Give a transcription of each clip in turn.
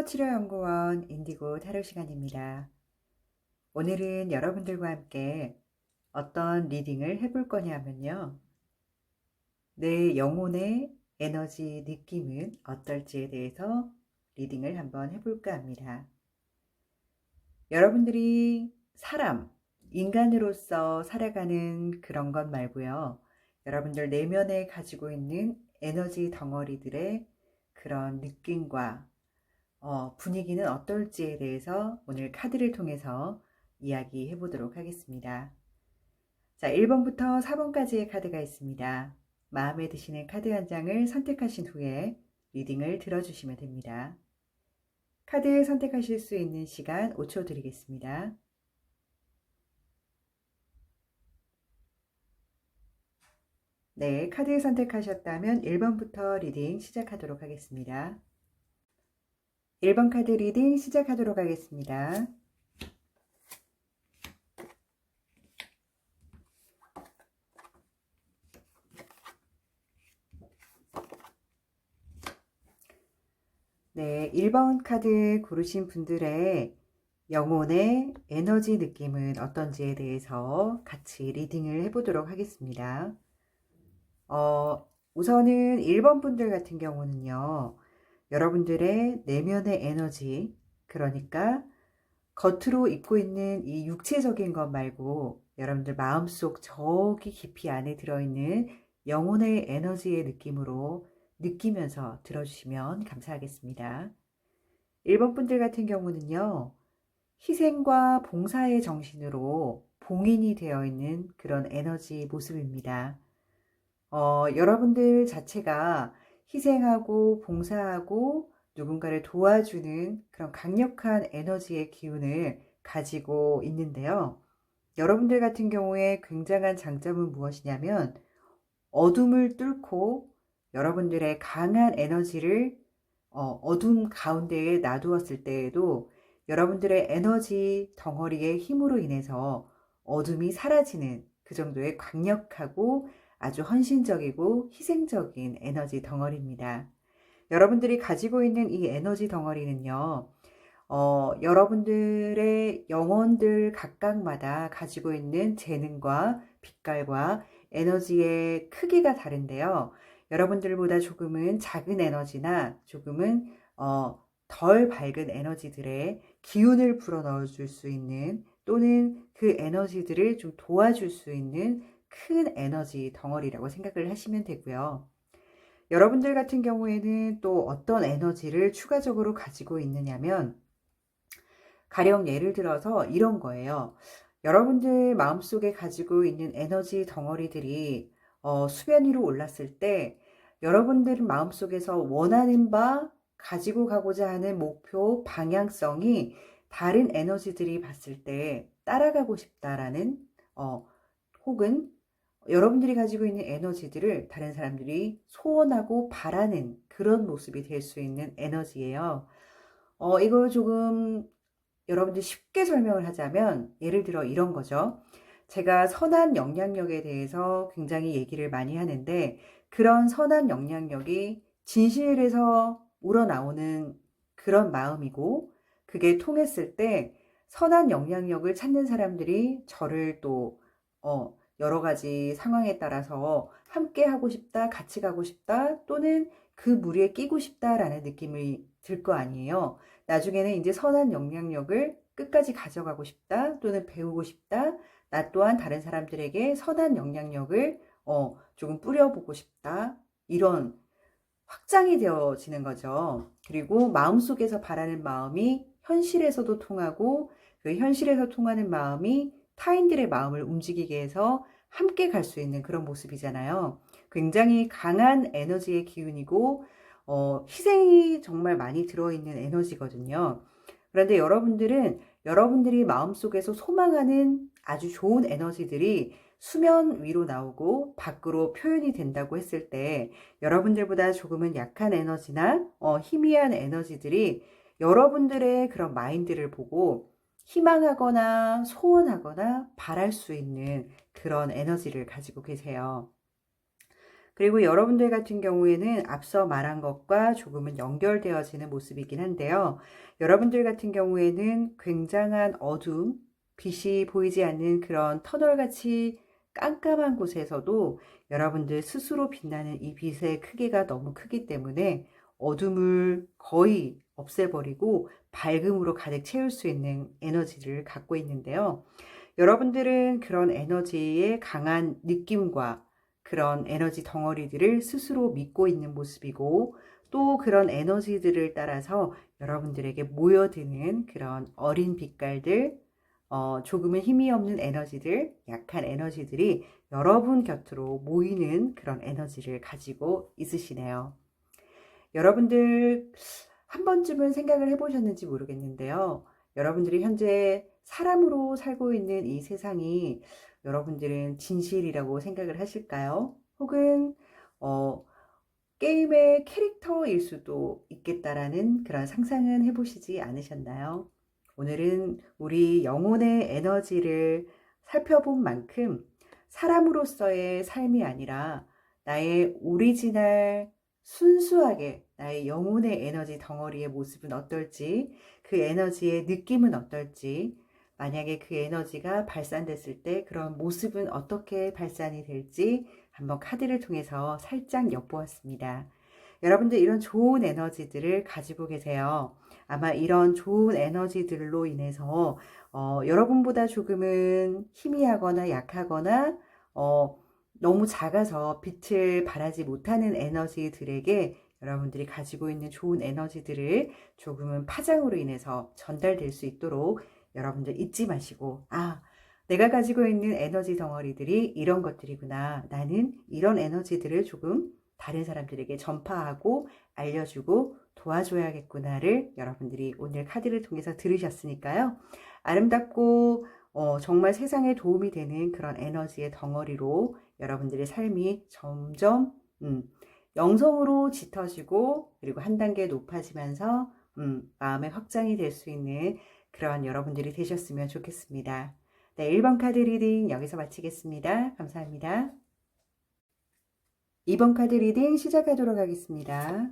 타로치료연구원 인디고 타로 시간입니다. 오늘은 여러분들과 함께 어떤 리딩을 해볼 거냐면요. 내 영혼의 에너지 느낌은 어떨지에 대해서 리딩을 한번 해볼까 합니다. 여러분들이 인간으로서 살아가는 그런 것 말고요. 여러분들 내면에 가지고 있는 에너지 덩어리들의 그런 느낌과 분위기는 어떨지에 대해서 오늘 카드를 통해서 이야기해 보도록 하겠습니다. 자, 1번부터 4번까지의 카드가 있습니다. 마음에 드시는 카드 한 장을 선택하신 후에 리딩을 들어주시면 됩니다. 카드 선택하실 수 있는 시간 5초 드리겠습니다. 네, 카드 선택하셨다면 1번부터 리딩 시작하도록 하겠습니다. 1번 카드 리딩 시작하도록 하겠습니다. 네, 1번 카드 고르신 분들의 영혼의 에너지 느낌은 어떤지에 대해서 같이 리딩을 해보도록 하겠습니다. 우선은 1번 분들 같은 경우는요, 여러분들의 내면의 에너지, 그러니까 겉으로 입고 있는 이 육체적인 것 말고 여러분들 마음속 저기 깊이 안에 들어있는 영혼의 에너지의 느낌으로 느끼면서 들어주시면 감사하겠습니다. 1번 분들 같은 경우는요, 희생과 봉사의 정신으로 봉인이 되어 있는 그런 에너지 모습입니다. 여러분들 자체가 희생하고 봉사하고 누군가를 도와주는 그런 강력한 에너지의 기운을 가지고 있는데요. 여러분들 같은 경우에 굉장한 장점은 무엇이냐면 어둠을 뚫고 여러분들의 강한 에너지를 어둠 가운데에 놔두었을 때에도 여러분들의 에너지 덩어리의 힘으로 인해서 어둠이 사라지는 그 정도의 강력하고 아주 헌신적이고 희생적인 에너지 덩어리입니다. 여러분들이 가지고 있는 이 에너지 덩어리는요, 여러분들의 영혼들 각각마다 가지고 있는 재능과 빛깔과 에너지의 크기가 다른데요. 여러분들보다 조금은 작은 에너지나 조금은 덜 밝은 에너지들의 기운을 불어넣어 줄 수 있는 또는 그 에너지들을 좀 도와줄 수 있는 큰 에너지 덩어리라고 생각을 하시면 되고요. 여러분들 같은 경우에는 또 어떤 에너지를 추가적으로 가지고 있느냐면 가령 예를 들어서 이런 거예요. 여러분들 마음속에 가지고 있는 에너지 덩어리들이 수면 위로 올랐을 때 여러분들 마음속에서 원하는 바 가지고 가고자 하는 목표 방향성이 다른 에너지들이 봤을 때 따라가고 싶다라는 혹은 여러분들이 가지고 있는 에너지들을 다른 사람들이 소원하고 바라는 그런 모습이 될 수 있는 에너지예요. 이거 조금 여러분들 쉽게 설명을 하자면 예를 들어 이런 거죠. 제가 선한 영향력에 대해서 굉장히 얘기를 많이 하는데 그런 선한 영향력이 진실에서 우러나오는 그런 마음이고 그게 통했을 때 선한 영향력을 찾는 사람들이 저를 또 여러 가지 상황에 따라서 함께 하고 싶다, 같이 가고 싶다, 또는 그 무리에 끼고 싶다라는 느낌이 들 거 아니에요. 나중에는 이제 선한 영향력을 끝까지 가져가고 싶다, 또는 배우고 싶다, 나 또한 다른 사람들에게 선한 영향력을 조금 뿌려보고 싶다, 이런 확장이 되어지는 거죠. 그리고 마음속에서 바라는 마음이 현실에서도 통하고 그 현실에서 통하는 마음이 타인들의 마음을 움직이게 해서 함께 갈 수 있는 그런 모습이잖아요. 굉장히 강한 에너지의 기운이고 희생이 정말 많이 들어있는 에너지거든요. 그런데 여러분들은 여러분들이 마음속에서 소망하는 아주 좋은 에너지들이 수면 위로 나오고 밖으로 표현이 된다고 했을 때 여러분들보다 조금은 약한 에너지나 희미한 에너지들이 여러분들의 그런 마인드를 보고 희망하거나 소원하거나 바랄 수 있는 그런 에너지를 가지고 계세요. 그리고 여러분들 같은 경우에는 앞서 말한 것과 조금은 연결되어지는 모습이긴 한데요. 여러분들 같은 경우에는 굉장한 어둠, 빛이 보이지 않는 그런 터널같이 깜깜한 곳에서도 여러분들 스스로 빛나는 이 빛의 크기가 너무 크기 때문에 어둠을 거의 없애버리고 밝음으로 가득 채울 수 있는 에너지를 갖고 있는데요. 여러분들은 그런 에너지의 강한 느낌과 그런 에너지 덩어리들을 스스로 믿고 있는 모습이고, 또 그런 에너지들을 따라서 여러분들에게 모여드는 그런 어린 빛깔들, 조금은 힘이 없는 에너지들, 약한 에너지들이 여러분 곁으로 모이는 그런 에너지를 가지고 있으시네요. 여러분들 한 번쯤은 생각을 해보셨는지 모르겠는데요. 여러분들이 현재 사람으로 살고 있는 이 세상이 여러분들은 진실이라고 생각을 하실까요? 혹은 게임의 캐릭터일 수도 있겠다라는 그런 상상은 해보시지 않으셨나요? 오늘은 우리 영혼의 에너지를 살펴본 만큼 사람으로서의 삶이 아니라 나의 오리지널 순수하게 나의 영혼의 에너지 덩어리의 모습은 어떨지, 그 에너지의 느낌은 어떨지, 만약에 그 에너지가 발산됐을 때 그런 모습은 어떻게 발산이 될지 한번 카드를 통해서 살짝 엿보았습니다. 여러분들 이런 좋은 에너지들을 가지고 계세요. 아마 이런 좋은 에너지들로 인해서 여러분보다 조금은 희미하거나 약하거나 너무 작아서 빛을 발하지 못하는 에너지들에게 여러분들이 가지고 있는 좋은 에너지들을 조금은 파장으로 인해서 전달될 수 있도록 여러분들 잊지 마시고, 내가 가지고 있는 에너지 덩어리들이 이런 것들이구나. 나는 이런 에너지들을 조금 다른 사람들에게 전파하고 알려주고 도와줘야겠구나를 여러분들이 오늘 카드를 통해서 들으셨으니까요. 아름답고 정말 세상에 도움이 되는 그런 에너지의 덩어리로 여러분들의 삶이 점점 영성으로 짙어지고, 그리고 한 단계 높아지면서 마음의 확장이 될 수 있는 그런 여러분들이 되셨으면 좋겠습니다. 네, 1번 카드 리딩 여기서 마치겠습니다. 감사합니다. 2번 카드 리딩 시작하도록 하겠습니다.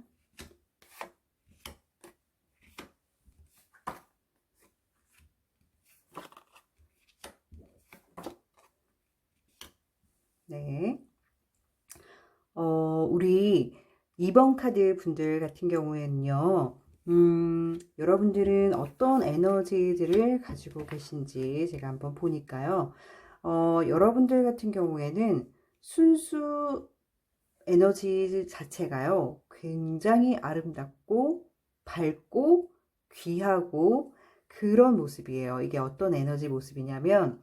네. 우리 2번 카드 분들 같은 경우에는요, 여러분들은 어떤 에너지들을 가지고 계신지 제가 한번 보니까요. 여러분들 같은 경우에는 순수 에너지 자체가요, 굉장히 아름답고 밝고 귀하고 그런 모습이에요. 이게 어떤 에너지 모습이냐면,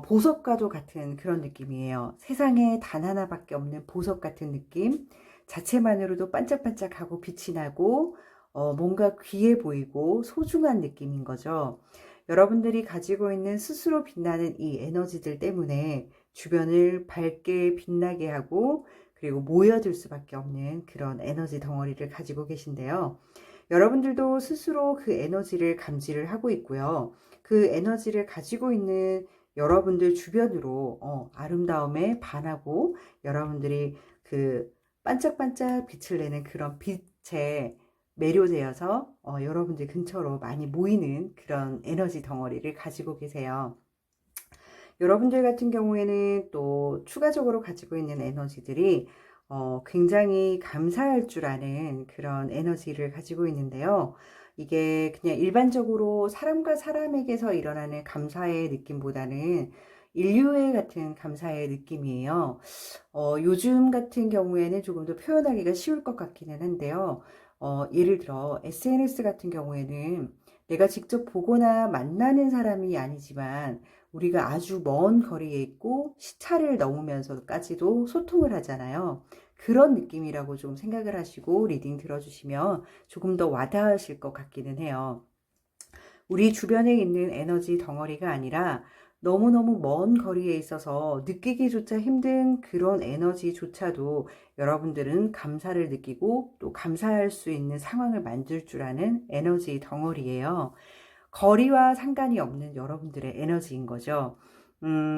보석과도 같은 그런 느낌이에요. 세상에 단 하나밖에 없는 보석 같은 느낌. 자체만으로도 반짝반짝하고 빛이 나고, 뭔가 귀해 보이고 소중한 느낌인 거죠. 여러분들이 가지고 있는 스스로 빛나는 이 에너지들 때문에 주변을 밝게 빛나게 하고, 그리고 모여들 수밖에 없는 그런 에너지 덩어리를 가지고 계신데요. 여러분들도 스스로 그 에너지를 감지를 하고 있고요. 그 에너지를 가지고 있는 여러분들 주변으로 아름다움에 반하고, 여러분들이 그 반짝반짝 빛을 내는 그런 빛에 매료되어서 여러분들 근처로 많이 모이는 그런 에너지 덩어리를 가지고 계세요. 여러분들 같은 경우에는 또 추가적으로 가지고 있는 에너지들이 굉장히 감사할 줄 아는 그런 에너지를 가지고 있는데요. 이게 그냥 일반적으로 사람과 사람에게서 일어나는 감사의 느낌보다는 인류의 같은 감사의 느낌이에요. 요즘 같은 경우에는 조금 더 표현하기가 쉬울 것 같기는 한데요. 예를 들어 SNS 같은 경우에는 내가 직접 보거나 만나는 사람이 아니지만 우리가 아주 먼 거리에 있고 시차를 넘으면서까지도 소통을 하잖아요. 그런 느낌이라고 좀 생각을 하시고 리딩 들어주시면 조금 더 와닿으실 것 같기는 해요. 우리 주변에 있는 에너지 덩어리가 아니라 너무너무 먼 거리에 있어서 느끼기조차 힘든 그런 에너지조차도 여러분들은 감사를 느끼고 또 감사할 수 있는 상황을 만들 줄 아는 에너지 덩어리예요. 거리와 상관이 없는 여러분들의 에너지인 거죠.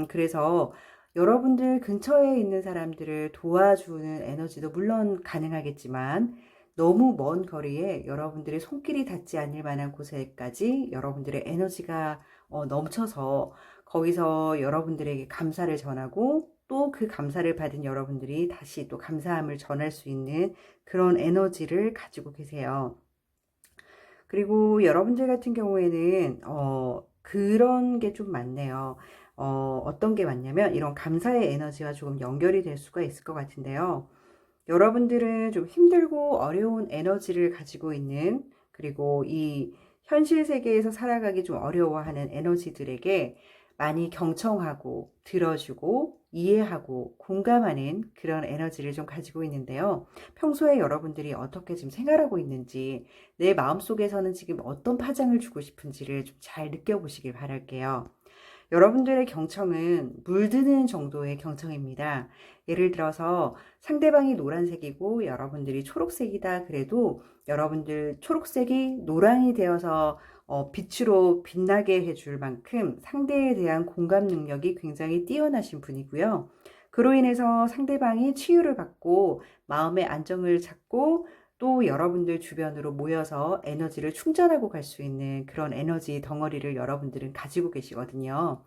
그래서 여러분들 근처에 있는 사람들을 도와주는 에너지도 물론 가능하겠지만 너무 먼 거리에 여러분들의 손길이 닿지 않을 만한 곳에까지 여러분들의 에너지가 넘쳐서 거기서 여러분들에게 감사를 전하고 또 그 감사를 받은 여러분들이 다시 또 감사함을 전할 수 있는 그런 에너지를 가지고 계세요. 그리고 여러분들 같은 경우에는 그런 게 좀 많네요. 어떤 게 많냐면 이런 감사의 에너지와 조금 연결이 될 수가 있을 것 같은데요. 여러분들은 좀 힘들고 어려운 에너지를 가지고 있는, 그리고 이 현실 세계에서 살아가기 좀 어려워하는 에너지들에게 많이 경청하고 들어주고 이해하고 공감하는 그런 에너지를 좀 가지고 있는데요. 평소에 여러분들이 어떻게 지금 생활하고 있는지, 내 마음속에서는 지금 어떤 파장을 주고 싶은지를 좀 잘 느껴보시길 바랄게요. 여러분들의 경청은 물드는 정도의 경청입니다. 예를 들어서 상대방이 노란색이고 여러분들이 초록색이다 그래도 여러분들 초록색이 노랑이 되어서 빛으로 빛나게 해줄 만큼 상대에 대한 공감 능력이 굉장히 뛰어나신 분이고요. 그로 인해서 상대방이 치유를 받고 마음의 안정을 찾고 또 여러분들 주변으로 모여서 에너지를 충전하고 갈 수 있는 그런 에너지 덩어리를 여러분들은 가지고 계시거든요.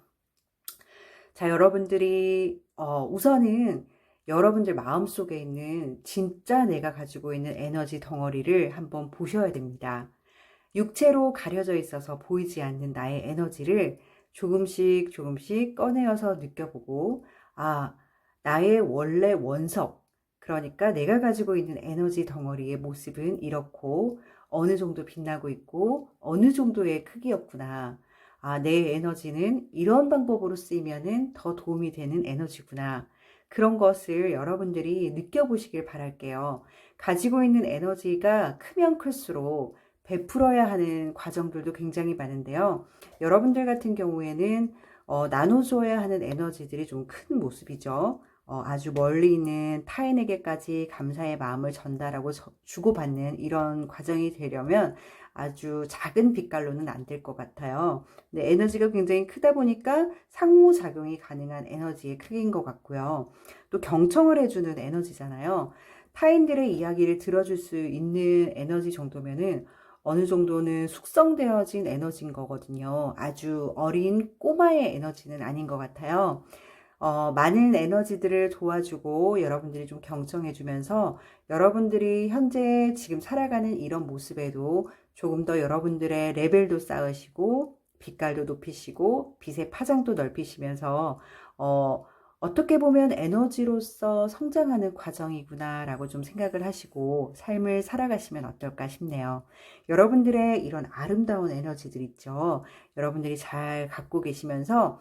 자, 여러분들이 우선은 여러분들 마음속에 있는 진짜 내가 가지고 있는 에너지 덩어리를 한번 보셔야 됩니다. 육체로 가려져 있어서 보이지 않는 나의 에너지를 조금씩 조금씩 꺼내어서 느껴보고, 아, 나의 원래 원석, 그러니까 내가 가지고 있는 에너지 덩어리의 모습은 이렇고 어느 정도 빛나고 있고 어느 정도의 크기였구나. 아, 내 에너지는 이런 방법으로 쓰이면은 더 도움이 되는 에너지구나. 그런 것을 여러분들이 느껴보시길 바랄게요. 가지고 있는 에너지가 크면 클수록 베풀어야 하는 과정들도 굉장히 많은데요. 여러분들 같은 경우에는 나눠줘야 하는 에너지들이 좀 큰 모습이죠. 아주 멀리 있는 타인에게까지 감사의 마음을 전달하고 주고받는 이런 과정이 되려면 아주 작은 빛깔로는 안 될 것 같아요. 근데 에너지가 굉장히 크다 보니까 상호작용이 가능한 에너지의 크기인 것 같고요. 또 경청을 해주는 에너지잖아요. 타인들의 이야기를 들어줄 수 있는 에너지 정도면은 어느 정도는 숙성되어진 에너지인 거거든요. 아주 어린 꼬마의 에너지는 아닌 것 같아요. 많은 에너지들을 도와주고 여러분들이 좀 경청해주면서 여러분들이 현재 지금 살아가는 이런 모습에도 조금 더 여러분들의 레벨도 쌓으시고 빛깔도 높이시고 빛의 파장도 넓히시면서 어떻게 보면 에너지로서 성장하는 과정이구나라고 좀 생각을 하시고 삶을 살아가시면 어떨까 싶네요. 여러분들의 이런 아름다운 에너지들 있죠. 여러분들이 잘 갖고 계시면서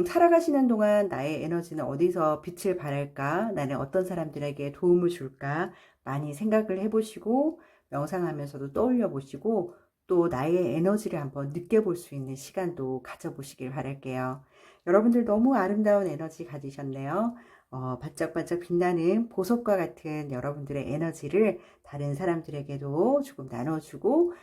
살아가시는 동안 나의 에너지는 어디서 빛을 발할까? 나는 어떤 사람들에게 도움을 줄까? 많이 생각을 해보시고 명상하면서도 떠올려 보시고 또 나의 에너지를 한번 느껴볼 수 있는 시간도 가져보시길 바랄게요. 여러분들 너무 아름다운 에너지 가지셨네요. 반짝반짝 빛나는 보석과 같은 여러분들의 에너지를 다른 사람들에게도 조금 나눠주고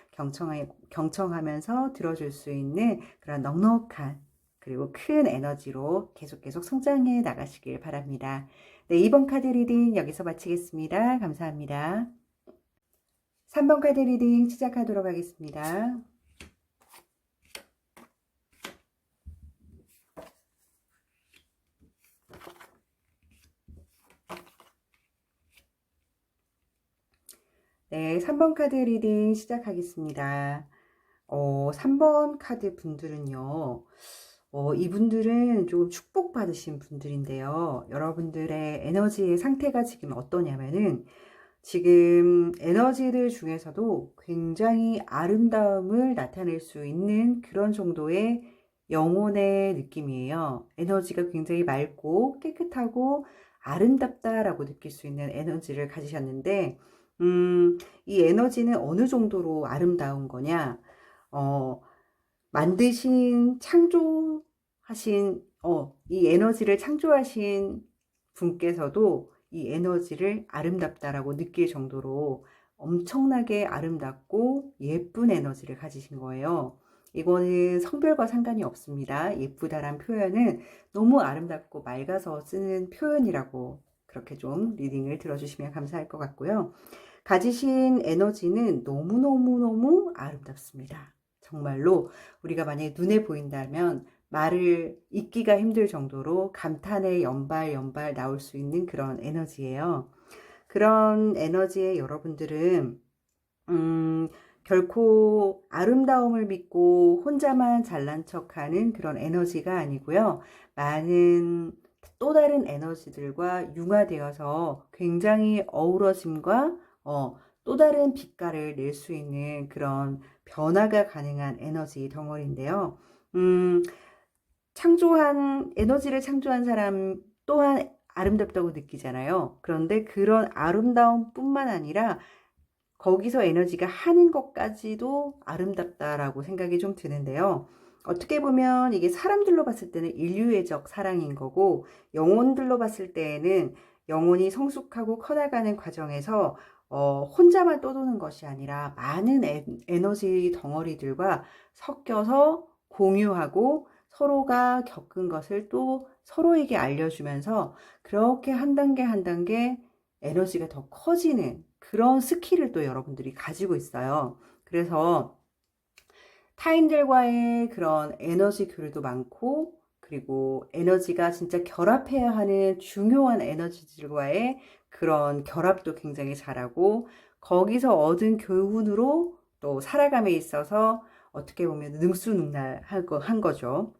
경청하면서 들어줄 수 있는 그런 넉넉한 그리고 큰 에너지로 계속 성장해 나가시길 바랍니다. 네, 2번 카드 리딩 여기서 마치겠습니다. 감사합니다. 3번 카드 리딩 시작하도록 하겠습니다. 네, 3번 카드 리딩 시작하겠습니다. 3번 카드 분들은요, 이분들은 조금 축복받으신 분들인데요. 여러분들의 에너지의 상태가 지금 어떠냐면은 지금 에너지들 중에서도 굉장히 아름다움을 나타낼 수 있는 그런 정도의 영혼의 느낌이에요. 에너지가 굉장히 맑고 깨끗하고 아름답다라고 느낄 수 있는 에너지를 가지셨는데, 이 에너지는 어느 정도로 아름다운 거냐? 만드신, 창조하신, 이 에너지를 창조하신 분께서도 이 에너지를 아름답다라고 느낄 정도로 엄청나게 아름답고 예쁜 에너지를 가지신 거예요. 이거는 성별과 상관이 없습니다. 예쁘다란 표현은 너무 아름답고 맑아서 쓰는 표현이라고 그렇게 좀 리딩을 들어주시면 감사할 것 같고요. 가지신 에너지는 너무너무너무 아름답습니다. 정말로 우리가 만약에 눈에 보인다면 말을 잇기가 힘들 정도로 감탄의 연발 나올 수 있는 그런 에너지예요. 그런 에너지의 여러분들은 결코 아름다움을 믿고 혼자만 잘난 척하는 그런 에너지가 아니고요. 많은 또 다른 에너지들과 융화되어서 굉장히 어우러짐과 또 다른 빛깔을 낼 수 있는 그런 변화가 가능한 에너지 덩어리인데요. 에너지를 창조한 사람 또한 아름답다고 느끼잖아요. 그런데 그런 아름다움뿐만 아니라 거기서 에너지가 하는 것까지도 아름답다라고 생각이 좀 드는데요. 어떻게 보면 이게 사람들로 봤을 때는 인류애적 사랑인 거고, 영혼들로 봤을 때에는 영혼이 성숙하고 커나가는 과정에서 혼자만 떠도는 것이 아니라 많은 에너지 덩어리들과 섞여서 공유하고 서로가 겪은 것을 또 서로에게 알려주면서 그렇게 한 단계 한 단계 에너지가 더 커지는 그런 스킬을 또 여러분들이 가지고 있어요. 그래서 타인들과의 그런 에너지 교류도 많고, 그리고 에너지가 진짜 결합해야 하는 중요한 에너지들과의 그런 결합도 굉장히 잘하고, 거기서 얻은 교훈으로 또 살아감에 있어서 어떻게 보면 능수능란한 거죠.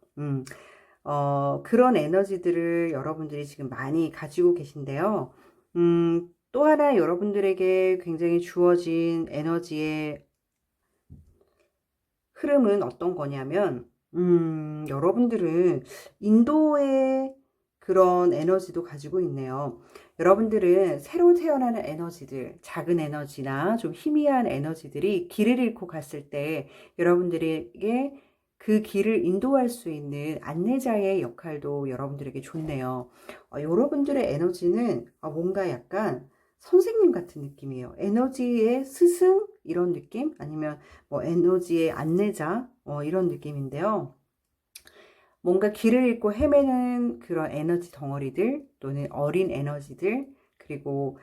그런 에너지들을 여러분들이 지금 많이 가지고 계신데요. 또 하나 여러분들에게 굉장히 주어진 에너지의 흐름은 어떤 거냐면, 여러분들은 인도의 그런 에너지도 가지고 있네요. 여러분들은 새로 태어나는 에너지들, 작은 에너지나 좀 희미한 에너지들이 길을 잃고 갔을 때 여러분들에게 그 길을 인도할 수 있는 안내자의 역할도 여러분들에게 좋네요. 여러분들의 에너지는 뭔가 약간 선생님 같은 느낌이에요. 에너지의 스승? 이런 느낌? 아니면 뭐 에너지의 안내자? 이런 느낌인데요. 뭔가 길을 잃고 헤매는 그런 에너지 덩어리들 또는 어린 에너지들, 그리고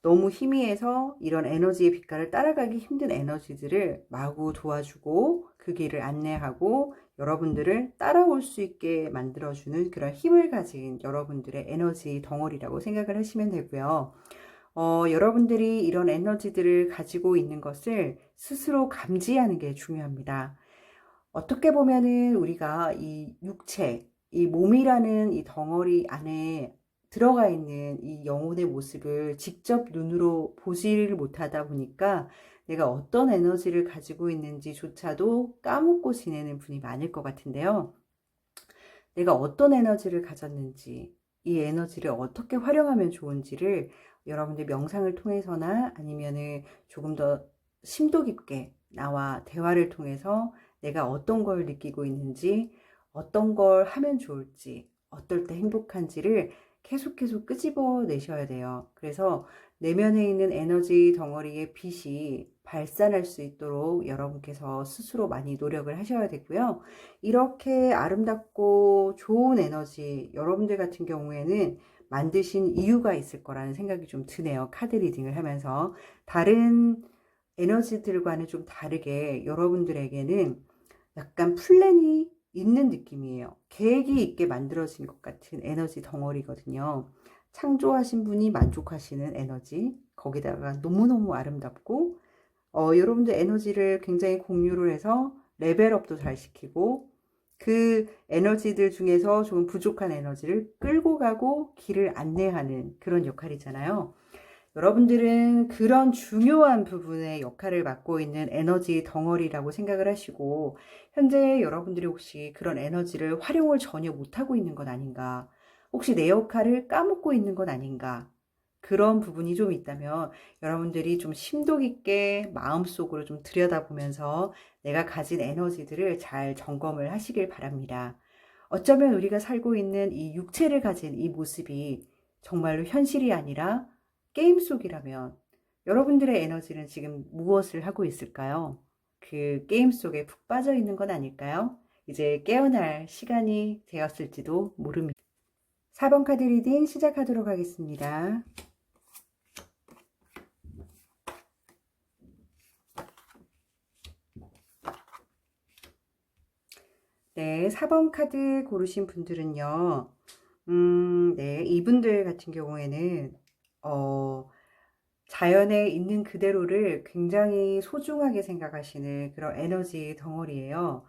너무 희미해서 이런 에너지의 빛깔을 따라가기 힘든 에너지들을 마구 도와주고 그 길을 안내하고 여러분들을 따라올 수 있게 만들어주는 그런 힘을 가진 여러분들의 에너지 덩어리라고 생각을 하시면 되고요. 여러분들이 이런 에너지들을 가지고 있는 것을 스스로 감지하는 게 중요합니다. 어떻게 보면은 우리가 이 육체, 이 몸이라는 이 덩어리 안에 들어가 있는 이 영혼의 모습을 직접 눈으로 보지를 못하다 보니까 내가 어떤 에너지를 가지고 있는지조차도 까먹고 지내는 분이 많을 것 같은데요. 내가 어떤 에너지를 가졌는지, 이 에너지를 어떻게 활용하면 좋은지를 여러분들 명상을 통해서나 아니면은 조금 더 심도 깊게 나와 대화를 통해서 내가 어떤 걸 느끼고 있는지, 어떤 걸 하면 좋을지, 어떨 때 행복한지를 계속 끄집어 내셔야 돼요. 그래서 내면에 있는 에너지 덩어리의 빛이 발산할 수 있도록 여러분께서 스스로 많이 노력을 하셔야 되고요. 이렇게 아름답고 좋은 에너지 여러분들 같은 경우에는 만드신 이유가 있을 거라는 생각이 좀 드네요. 카드 리딩을 하면서 다른 에너지들과는 좀 다르게 여러분들에게는 약간 플랜이 있는 느낌이에요. 계획이 있게 만들어진 것 같은 에너지 덩어리거든요. 창조하신 분이 만족하시는 에너지, 거기다가 너무너무 아름답고 여러분들 에너지를 굉장히 공유를 해서 레벨업도 잘 시키고 그 에너지들 중에서 좀 부족한 에너지를 끌고 가고 길을 안내하는 그런 역할이잖아요. 여러분들은 그런 중요한 부분의 역할을 맡고 있는 에너지 덩어리라고 생각을 하시고 현재 여러분들이 혹시 그런 에너지를 활용을 전혀 못하고 있는 건 아닌가, 혹시 내 역할을 까먹고 있는 건 아닌가, 그런 부분이 좀 있다면 여러분들이 좀 심도 깊게 마음속으로 좀 들여다보면서 내가 가진 에너지들을 잘 점검을 하시길 바랍니다. 어쩌면 우리가 살고 있는 이 육체를 가진 이 모습이 정말로 현실이 아니라 게임 속이라면 여러분들의 에너지는 지금 무엇을 하고 있을까요? 그 게임 속에 푹 빠져 있는 건 아닐까요? 이제 깨어날 시간이 되었을지도 모릅니다. 4번 카드 리딩 시작하도록 하겠습니다. 네, 4번 카드 고르신 분들은요, 네, 이분들 같은 경우에는, 자연에 있는 그대로를 굉장히 소중하게 생각하시는 그런 에너지 덩어리예요.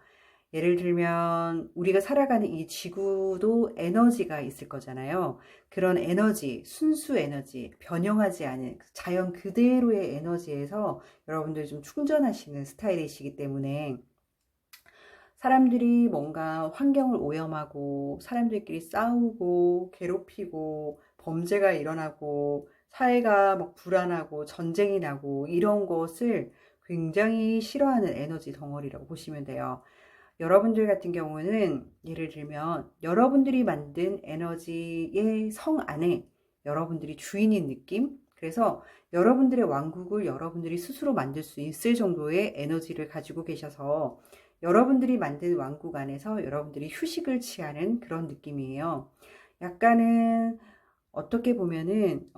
예를 들면 우리가 살아가는 이 지구도 에너지가 있을 거잖아요. 그런 에너지, 순수 에너지, 변형하지 않은 자연 그대로의 에너지에서 여러분들이 좀 충전하시는 스타일이시기 때문에 사람들이 뭔가 환경을 오염하고 사람들끼리 싸우고 괴롭히고 범죄가 일어나고 사회가 막 불안하고 전쟁이 나고 이런 것을 굉장히 싫어하는 에너지 덩어리라고 보시면 돼요. 여러분들 같은 경우는 예를 들면 여러분들이 만든 에너지의 성 안에 여러분들이 주인인 느낌? 그래서 여러분들의 왕국을 여러분들이 스스로 만들 수 있을 정도의 에너지를 가지고 계셔서 여러분들이 만든 왕국 안에서 여러분들이 휴식을 취하는 그런 느낌이에요. 약간은 어떻게 보면은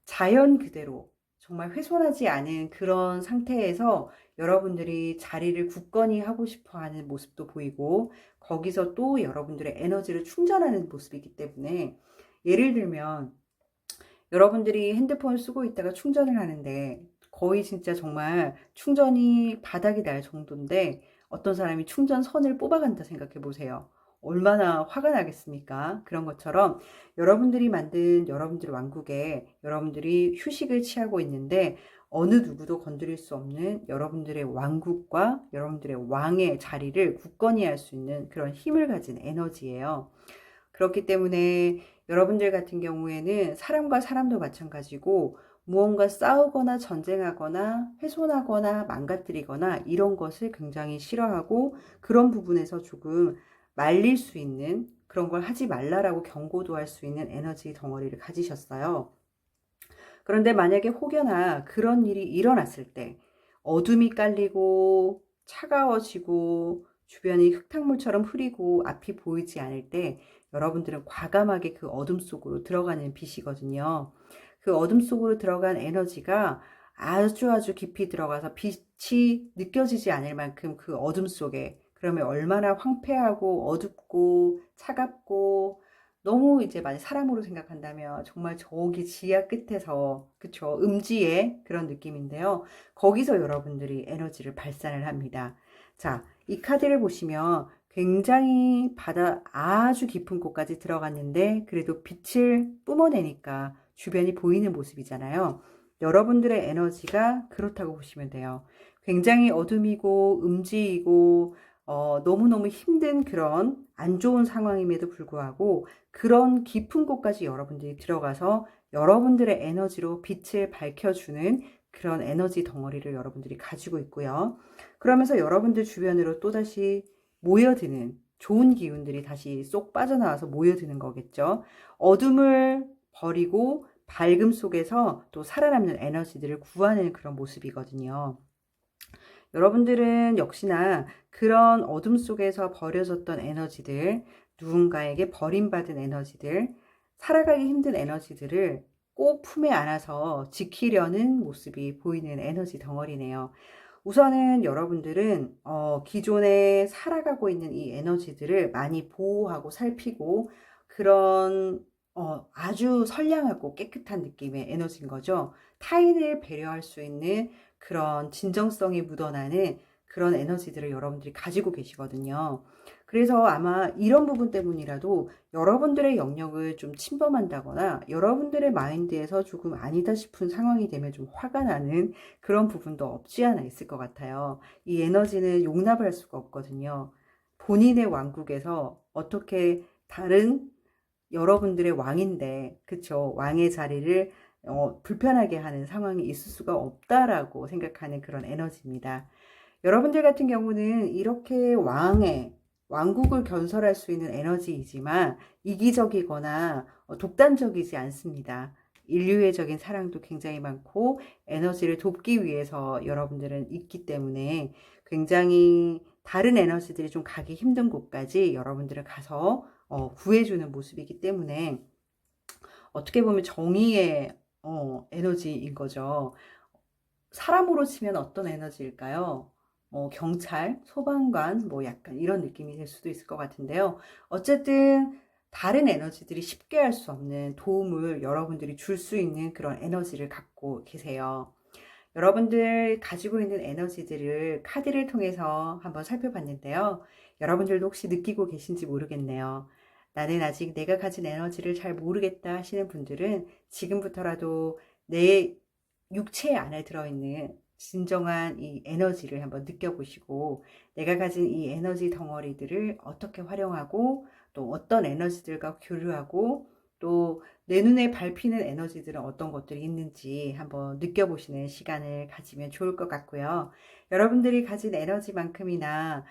자연 그대로 정말 훼손하지 않은 그런 상태에서 여러분들이 자리를 굳건히 하고 싶어 하는 모습도 보이고 거기서 또 여러분들의 에너지를 충전하는 모습이기 때문에 예를 들면 여러분들이 핸드폰을 쓰고 있다가 충전을 하는데 거의 진짜 정말 충전이 바닥이 날 정도인데 어떤 사람이 충전선을 뽑아간다 생각해 보세요. 얼마나 화가 나겠습니까? 그런 것처럼 여러분들이 만든 여러분들의 왕국에 여러분들이 휴식을 취하고 있는데 어느 누구도 건드릴 수 없는 여러분들의 왕국과 여러분들의 왕의 자리를 굳건히 할 수 있는 그런 힘을 가진 에너지예요. 그렇기 때문에 여러분들 같은 경우에는 사람과 사람도 마찬가지고 무언가 싸우거나 전쟁하거나 훼손하거나 망가뜨리거나 이런 것을 굉장히 싫어하고 그런 부분에서 조금 말릴 수 있는 그런 걸 하지 말라라고 경고도 할 수 있는 에너지 덩어리를 가지셨어요. 그런데 만약에 혹여나 그런 일이 일어났을 때 어둠이 깔리고 차가워지고 주변이 흙탕물처럼 흐리고 앞이 보이지 않을 때 여러분들은 과감하게 그 어둠 속으로 들어가는 빛이거든요. 그 어둠 속으로 들어간 에너지가 아주 깊이 들어가서 빛이 느껴지지 않을 만큼 그 어둠 속에 그러면 얼마나 황폐하고 어둡고 차갑고 너무 이제 만약 사람으로 생각한다면 정말 저기 지하 끝에서 그쵸 음지의 그런 느낌인데요. 거기서 여러분들이 에너지를 발산을 합니다. 자, 이 카드를 보시면 굉장히 바다 아주 깊은 곳까지 들어갔는데 그래도 빛을 뿜어내니까 주변이 보이는 모습이잖아요. 여러분들의 에너지가 그렇다고 보시면 돼요. 굉장히 어둠이고 음지이고 너무너무 힘든 그런 안 좋은 상황임에도 불구하고 그런 깊은 곳까지 여러분들이 들어가서 여러분들의 에너지로 빛을 밝혀주는 그런 에너지 덩어리를 여러분들이 가지고 있고요. 그러면서 여러분들 주변으로 또다시 모여드는 좋은 기운들이 다시 쏙 빠져나와서 모여드는 거겠죠. 어둠을 버리고 밝음 속에서 또 살아남는 에너지들을 구하는 그런 모습이거든요. 여러분들은 역시나 그런 어둠 속에서 버려졌던 에너지들, 누군가에게 버림받은 에너지들, 살아가기 힘든 에너지들을 꼭 품에 안아서 지키려는 모습이 보이는 에너지 덩어리네요. 우선은 여러분들은 기존에 살아가고 있는 이 에너지들을 많이 보호하고 살피고 그런 아주 선량하고 깨끗한 느낌의 에너지인 거죠. 타인을 배려할 수 있는 그런 진정성이 묻어나는 그런 에너지들을 여러분들이 가지고 계시거든요. 그래서 아마 이런 부분 때문이라도 여러분들의 영역을 좀 침범한다거나 여러분들의 마인드에서 조금 아니다 싶은 상황이 되면 좀 화가 나는 그런 부분도 없지 않아 있을 것 같아요. 이 에너지는 용납할 수가 없거든요. 본인의 왕국에서 어떻게 다른 여러분들의 왕인데, 그쵸? 왕의 자리를 불편하게 하는 상황이 있을 수가 없다라고 생각하는 그런 에너지입니다. 여러분들 같은 경우는 이렇게 왕국을 건설할 수 있는 에너지이지만 이기적이거나 독단적이지 않습니다. 인류애적인 사랑도 굉장히 많고 에너지를 돕기 위해서 여러분들은 있기 때문에 굉장히 다른 에너지들이 좀 가기 힘든 곳까지 여러분들을 가서 구해주는 모습이기 때문에 어떻게 보면 정의의 에너지인 거죠. 사람으로 치면 어떤 에너지일까요? 경찰, 소방관, 뭐 약간 이런 느낌이 될 수도 있을 것 같은데요. 어쨌든 다른 에너지들이 쉽게 할 수 없는 도움을 여러분들이 줄 수 있는 그런 에너지를 갖고 계세요. 여러분들 가지고 있는 에너지들을 카드를 통해서 한번 살펴봤는데요. 여러분들도 혹시 느끼고 계신지 모르겠네요. 나는 아직 내가 가진 에너지를 잘 모르겠다 하시는 분들은 지금부터라도 내 육체 안에 들어있는 진정한 이 에너지를 한번 느껴보시고 내가 가진 이 에너지 덩어리들을 어떻게 활용하고 또 어떤 에너지들과 교류하고 또 내 눈에 밟히는 에너지들은 어떤 것들이 있는지 한번 느껴보시는 시간을 가지면 좋을 것 같고요. 여러분들이 가진 에너지만큼이나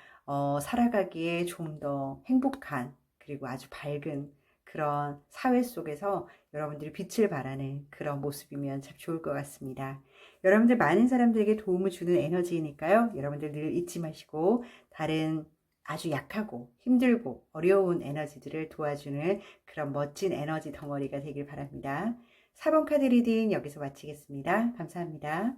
살아가기에 좀 더 행복한 그리고 아주 밝은 그런 사회 속에서 여러분들이 빛을 발하는 그런 모습이면 참 좋을 것 같습니다. 여러분들 많은 사람들에게 도움을 주는 에너지이니까요. 여러분들 늘 잊지 마시고 다른 아주 약하고 힘들고 어려운 에너지들을 도와주는 그런 멋진 에너지 덩어리가 되길 바랍니다. 4번 카드 리딩 여기서 마치겠습니다. 감사합니다.